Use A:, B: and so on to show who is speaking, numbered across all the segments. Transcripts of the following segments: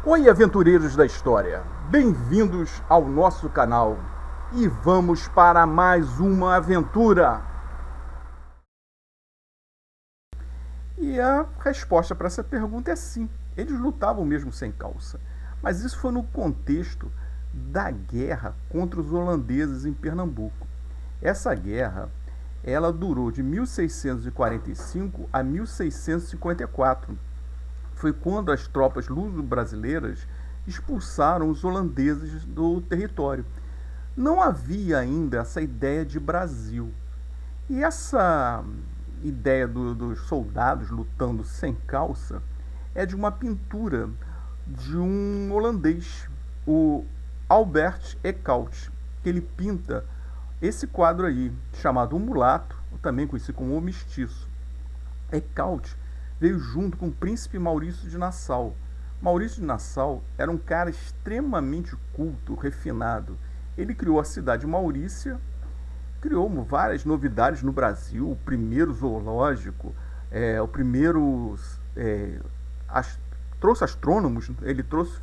A: Oi, aventureiros da história! Bem-vindos ao nosso canal e vamos para mais uma aventura! E a resposta para essa pergunta é sim, eles lutavam mesmo sem calça, mas isso foi no contexto da guerra contra os holandeses em Pernambuco. Essa guerra, ela durou de 1645 a 1654. Foi quando as tropas luso-brasileiras expulsaram os holandeses do território. Não havia ainda essa ideia de Brasil. E essa ideia dos soldados lutando sem calça é de uma pintura de um holandês, o Albert Eekhout, que ele pinta esse quadro aí, chamado O Mulato, também conhecido como O Mestiço. Eekhout veio junto com o príncipe Maurício de Nassau. Maurício de Nassau era um cara extremamente culto, refinado. Ele criou a cidade de Maurícia, criou várias novidades no Brasil, o primeiro zoológico, o primeiro trouxe astrônomos,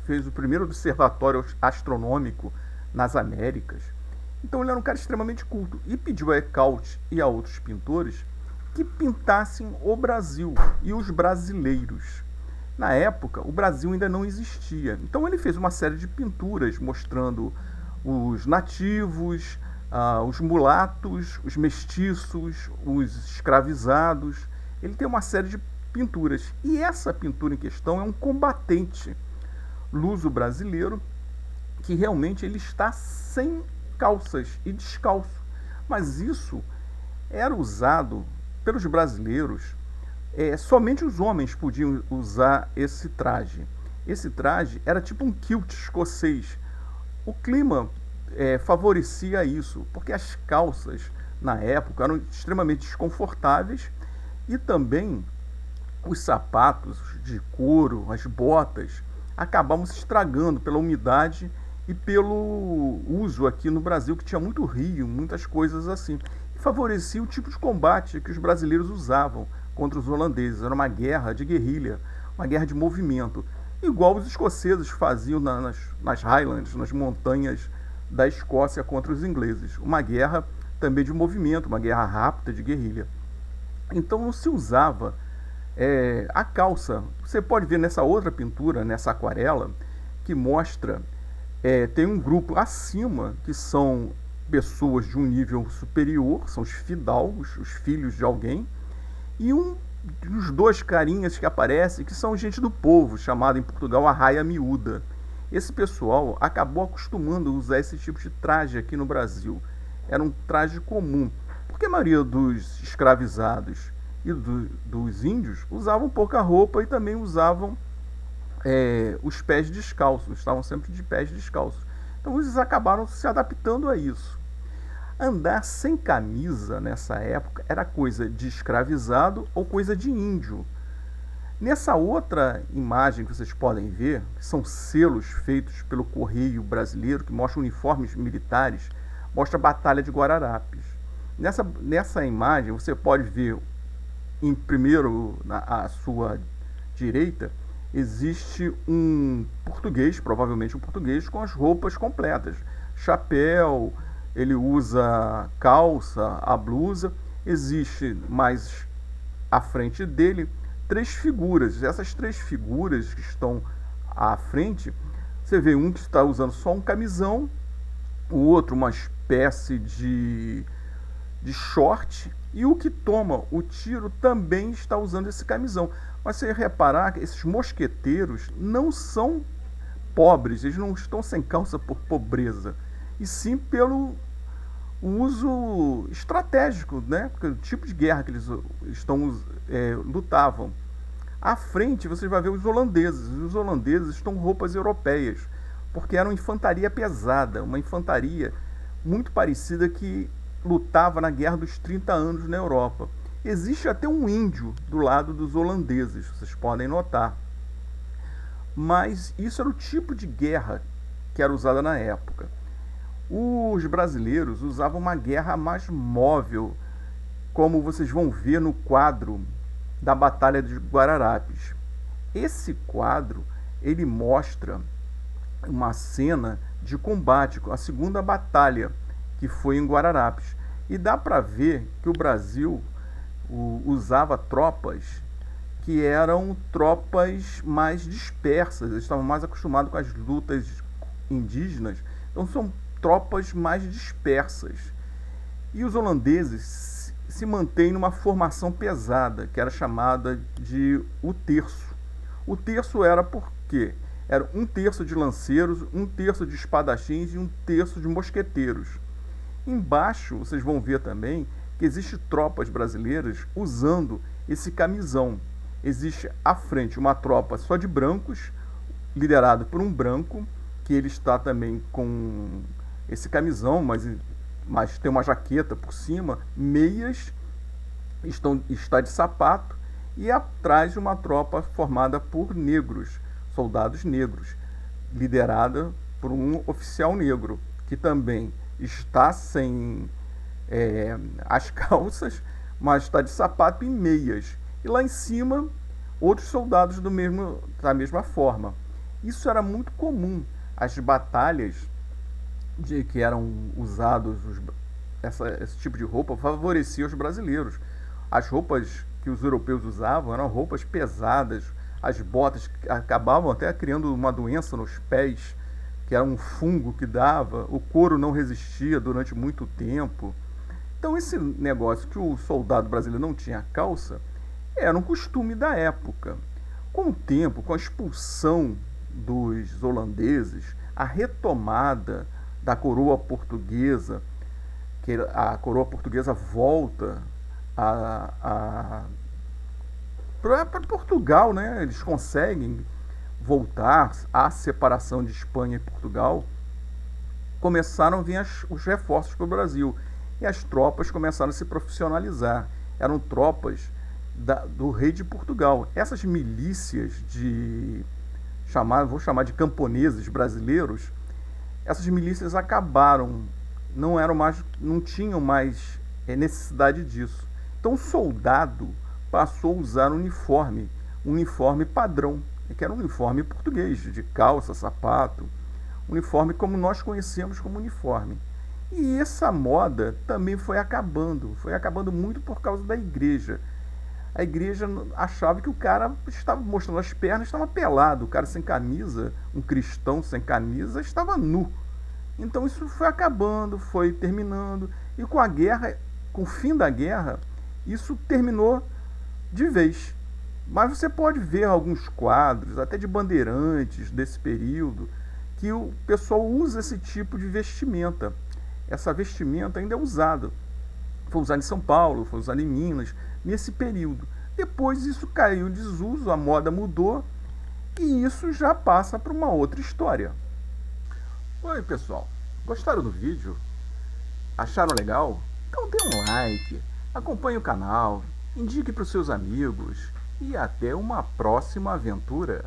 A: fez o primeiro observatório astronômico nas Américas. Então ele era um cara extremamente culto e pediu a Eekhout e a outros pintores que pintassem o Brasil e os brasileiros. Na época, o Brasil ainda não existia. Então ele fez uma série de pinturas mostrando os nativos, os mulatos, os mestiços, os escravizados. Ele tem uma série de pinturas. E essa pintura em questão é um combatente luso-brasileiro que realmente ele está sem calças e descalço. Mas isso era usado pelos brasileiros, somente os homens podiam usar esse traje. Esse traje era tipo um kilt escocês. O clima favorecia isso, porque as calças na época eram extremamente desconfortáveis e também os sapatos de couro, as botas, acabavam se estragando pela umidade e pelo uso aqui no Brasil, que tinha muito rio, muitas coisas assim. E favorecia o tipo de combate que os brasileiros usavam contra os holandeses. Era uma guerra de guerrilha, uma guerra de movimento, igual os escoceses faziam nas Highlands, nas montanhas da Escócia contra os ingleses. Uma guerra também de movimento, uma guerra rápida de guerrilha. Então não se usava a calça. Você pode ver nessa outra pintura, nessa aquarela, que mostra tem um grupo acima que são pessoas de um nível superior, são os fidalgos, os filhos de alguém, e os dois carinhas que aparecem, que são gente do povo, chamado em Portugal arraia miúda. Esse pessoal acabou acostumando a usar esse tipo de traje aqui no Brasil. Era um traje comum, porque a maioria dos escravizados e dos índios usavam pouca roupa e também usavam os pés descalços, estavam sempre de pés descalços. Então eles acabaram se adaptando a isso. Andar sem camisa nessa época era coisa de escravizado ou coisa de índio. Nessa outra imagem que vocês podem ver, que são selos feitos pelo Correio Brasileiro, que mostram uniformes militares, mostra a Batalha de Guararapes. Nessa imagem você pode ver, primeiro à sua direita, existe um português, provavelmente um português, com as roupas completas. Chapéu, ele usa calça, a blusa. Existe mais à frente dele três figuras. Essas três figuras que estão à frente, você vê um que está usando só um camisão, o outro uma espécie de short, e o que toma o tiro também está usando esse camisão. Mas você reparar que esses mosqueteiros não são pobres, eles não estão sem calça por pobreza, e sim pelo uso estratégico, né? Porque o tipo de guerra que eles lutavam. À frente você vai ver os holandeses. Os holandeses estão com roupas europeias, porque era uma infantaria pesada, uma infantaria muito parecida que lutava na Guerra dos 30 anos na Europa. Existe até um índio do lado dos holandeses, vocês podem notar. Mas isso era o tipo de guerra que era usada na época. Os brasileiros usavam uma guerra mais móvel, como vocês vão ver no quadro da Batalha de Guararapes. Esse quadro ele mostra uma cena de combate, a segunda batalha, que foi em Guararapes. E dá para ver que o Brasil usava tropas que eram tropas mais dispersas, eles estavam mais acostumados com as lutas indígenas, então são tropas mais dispersas. E os holandeses se mantêm numa formação pesada, que era chamada de o terço. O terço era por quê? Era um terço de lanceiros, um terço de espadachins e um terço de mosqueteiros. Embaixo vocês vão ver também que existem tropas brasileiras usando esse camisão. Existe à frente uma tropa só de brancos, liderado por um branco, que ele está também com esse camisão, mas tem uma jaqueta por cima, meias, está de sapato, e atrás uma tropa formada por negros, soldados negros, liderada por um oficial negro, que também está sem as calças, mas está de sapato e meias. E lá em cima, outros soldados da mesma forma. Isso era muito comum. As batalhas que eram usados, esse tipo de roupa favorecia os brasileiros. As roupas que os europeus usavam eram roupas pesadas, as botas acabavam até criando uma doença nos pés, que era um fungo que dava, o couro não resistia durante muito tempo. Então esse negócio que o soldado brasileiro não tinha calça era um costume da época. Com o tempo, com a expulsão dos holandeses, a retomada da coroa portuguesa, que a coroa portuguesa volta para Portugal, né? Eles conseguem voltar à separação de Espanha e Portugal. Começaram a vir os reforços para o Brasil e as tropas começaram a se profissionalizar. Eram tropas do rei de Portugal. Essas milícias vou chamar de camponeses brasileiros, essas milícias acabaram, não tinham mais necessidade disso. Então o soldado passou a usar um uniforme padrão, que era um uniforme português, de calça, sapato, uniforme como nós conhecemos como uniforme. E essa moda também foi acabando muito por causa da igreja. A igreja achava que o cara estava mostrando as pernas, estava pelado, o cara sem camisa, um cristão sem camisa, estava nu. Então isso foi acabando, foi terminando, e com a guerra, com o fim da guerra, isso terminou de vez. Mas você pode ver alguns quadros, até de bandeirantes desse período, que o pessoal usa esse tipo de vestimenta. Essa vestimenta ainda é usada. Foi usada em São Paulo, foi usada em Minas, nesse período. Depois isso caiu em desuso, a moda mudou, e isso já passa para uma outra história. Oi, pessoal. Gostaram do vídeo? Acharam legal? Então dê um like, acompanhe o canal, indique para os seus amigos e até uma próxima aventura.